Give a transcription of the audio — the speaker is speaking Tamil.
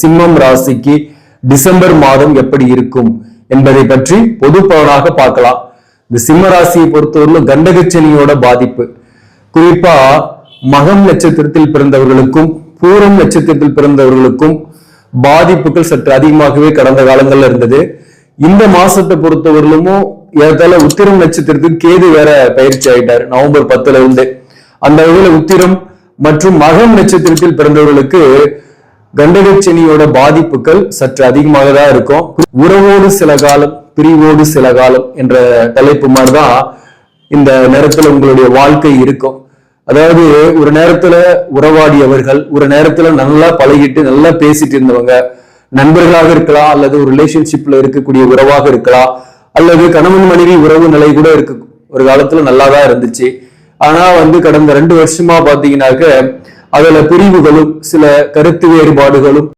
சிம்மம் ராசிக்கு டிசம்பர் மாதம் எப்படி இருக்கும் என்பதை பற்றி பொது பலனாக பார்க்கலாம். இந்த சிம்ம ராசியை பொறுத்தவரையிலும் கண்டகச்சனியோட பாதிப்பு, குறிப்பா மகம் நட்சத்திரத்தில் பிறந்தவர்களுக்கும் பூரம் நட்சத்திரத்தில் பிறந்தவர்களுக்கும் பாதிப்புகள் சற்று அதிகமாகவே கடந்த காலங்கள்ல இருந்தது. இந்த மாசத்தை பொறுத்தவரையிலும் ஏதால உத்திரம் நட்சத்திரத்துக்கு கேது வேற பயிற்சி ஆயிட்டார் நவம்பர் 10ல இருந்து. அந்த வகையில உத்திரம் மற்றும் மகம் நட்சத்திரத்தில் பிறந்தவர்களுக்கு கண்டகச்சனியோட பாதிப்புகள் சற்று அதிகமாக தான் இருக்கும். உறவோடு சில காலம் பிரிவோடு சில காலம் என்ற தலைப்பு மாதிரிதான் இந்த நேரத்துல உங்களுடைய வாழ்க்கை இருக்கும். அதாவது ஒரு நேரத்துல உறவாடியவர்கள், ஒரு நேரத்துல நல்லா பழகிட்டு நல்லா பேசிட்டு இருந்தவங்க, நண்பர்களாக இருக்கலாம், அல்லது ஒரு ரிலேஷன்ஷிப்ல இருக்கக்கூடிய உறவாக இருக்கலாம், அல்லது கணவன் மனைவி உறவு நிலை கூட இருக்கு. ஒரு காலத்துல நல்லாதான் இருந்துச்சு. ஆனா கடந்த 2 வருஷமா பாத்தீங்கன்னாக்க அதுல பிரிவுகளும் சில கருத்து வேறுபாடுகளும்